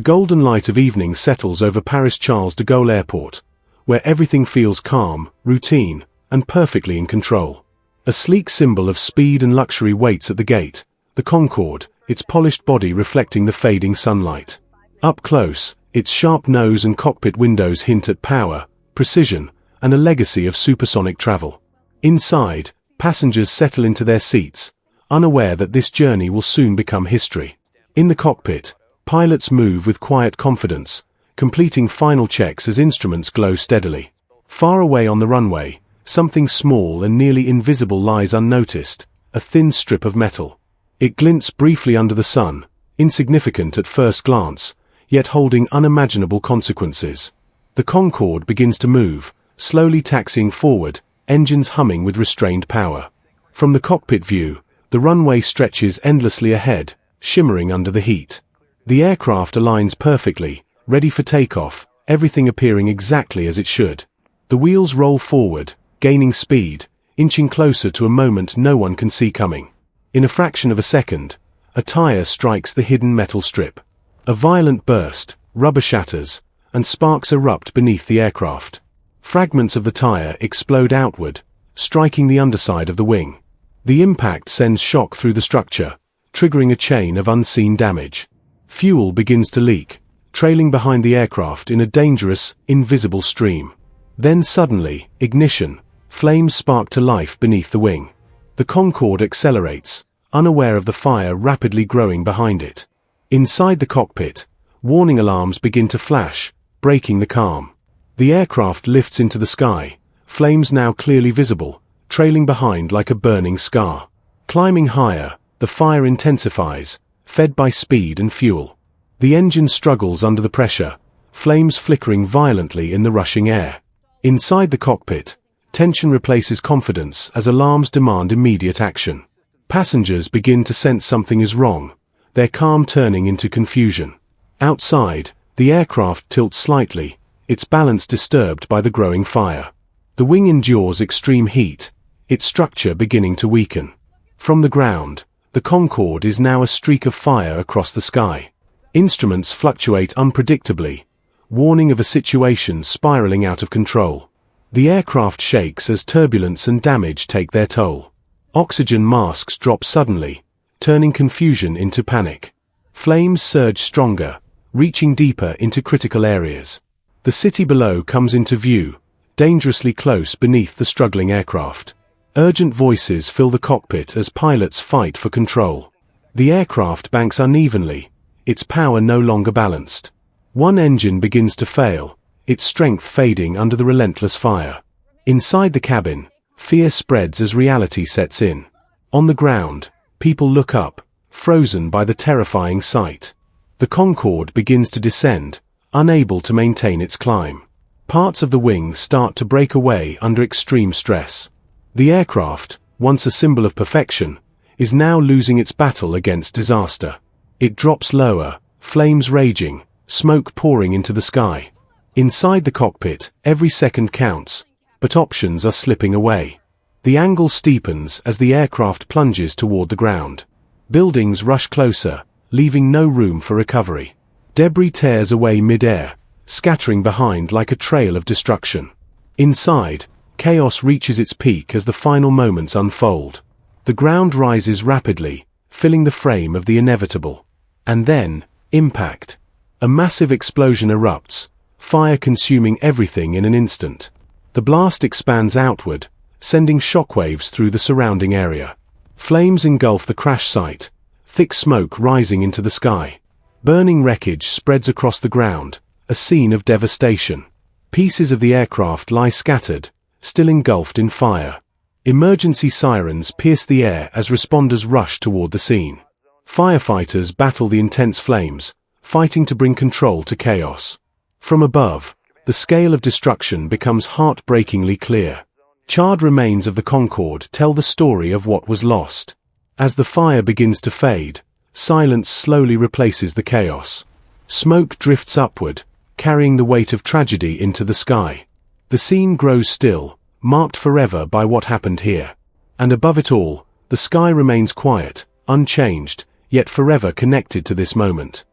golden light of evening settles over Paris Charles de Gaulle Airport, where everything feels calm, routine, and perfectly in control. A sleek symbol of speed and luxury waits at the gate, the Concorde, its polished body reflecting the fading sunlight. Up close, its sharp nose and cockpit windows hint at power, precision, and a legacy of supersonic travel. Inside, passengers settle into their seats, unaware that this journey will soon become history. In the cockpit, pilots move with quiet confidence, completing final checks as instruments glow steadily. Far away on the runway, something small and nearly invisible lies unnoticed, a thin strip of metal. It glints briefly under the sun, insignificant at first glance, yet holding unimaginable consequences. The Concorde begins to move, slowly taxiing forward, engines humming with restrained power. From the cockpit view, the runway stretches endlessly ahead, shimmering under the heat. The aircraft aligns perfectly, ready for takeoff, everything appearing exactly as it should. The wheels roll forward, gaining speed, inching closer to a moment no one can see coming. In a fraction of a second, a tire strikes the hidden metal strip. A violent burst, rubber shatters, and sparks erupt beneath the aircraft. Fragments of the tire explode outward, striking the underside of the wing. The impact sends shock through the structure, triggering a chain of unseen damage. Fuel begins to leak, trailing behind the aircraft in a dangerous, invisible stream. Then suddenly, ignition, flames spark to life beneath the wing. The Concorde accelerates, unaware of the fire rapidly growing behind it. Inside the cockpit, warning alarms begin to flash, breaking the calm. The aircraft lifts into the sky, flames now clearly visible, trailing behind like a burning scar. Climbing higher, the fire intensifies, fed by speed and fuel. The engine struggles under the pressure, flames flickering violently in the rushing air. Inside the cockpit, tension replaces confidence as alarms demand immediate action. Passengers begin to sense something is wrong, their calm turning into confusion. Outside, the aircraft tilts slightly, its balance disturbed by the growing fire. The wing endures extreme heat, its structure beginning to weaken. From the ground, the Concorde is now a streak of fire across the sky. Instruments fluctuate unpredictably, warning of a situation spiraling out of control. The aircraft shakes as turbulence and damage take their toll. Oxygen masks drop suddenly, turning confusion into panic. Flames surge stronger, reaching deeper into critical areas. The city below comes into view, dangerously close beneath the struggling aircraft. Urgent voices fill the cockpit as pilots fight for control. The aircraft banks unevenly, its power no longer balanced. One engine begins to fail, its strength fading under the relentless fire. Inside the cabin, fear spreads as reality sets in. On the ground, people look up, frozen by the terrifying sight. The Concorde begins to descend, unable to maintain its climb. Parts of the wing start to break away under extreme stress. The aircraft, once a symbol of perfection, is now losing its battle against disaster. It drops lower, flames raging, smoke pouring into the sky. Inside the cockpit, every second counts, but options are slipping away. The angle steepens as the aircraft plunges toward the ground. Buildings rush closer, leaving no room for recovery. Debris tears away mid-air, scattering behind like a trail of destruction. Inside, chaos reaches its peak as the final moments unfold. The ground rises rapidly, filling the frame of the inevitable. And then, impact. A massive explosion erupts, fire consuming everything in an instant. The blast expands outward, sending shockwaves through the surrounding area. Flames engulf the crash site, thick smoke rising into the sky. Burning wreckage spreads across the ground, a scene of devastation. Pieces of the aircraft lie scattered, still engulfed in fire. Emergency sirens pierce the air as responders rush toward the scene. Firefighters battle the intense flames, fighting to bring control to chaos. From above, the scale of destruction becomes heartbreakingly clear. Charred remains of the Concorde tell the story of what was lost. As the fire begins to fade, silence slowly replaces the chaos. Smoke drifts upward, carrying the weight of tragedy into the sky. The scene grows still, marked forever by what happened here. And above it all, the sky remains quiet, unchanged, yet forever connected to this moment.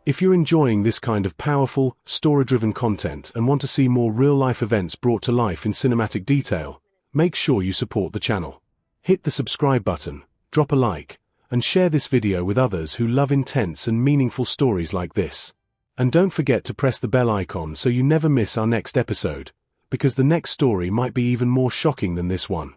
If you're enjoying this kind of powerful, story-driven content and want to see more real-life events brought to life in cinematic detail, make sure you support the channel. Hit the subscribe button, drop a like, and share this video with others who love intense and meaningful stories like this. And don't forget to press the bell icon so you never miss our next episode, because the next story might be even more shocking than this one.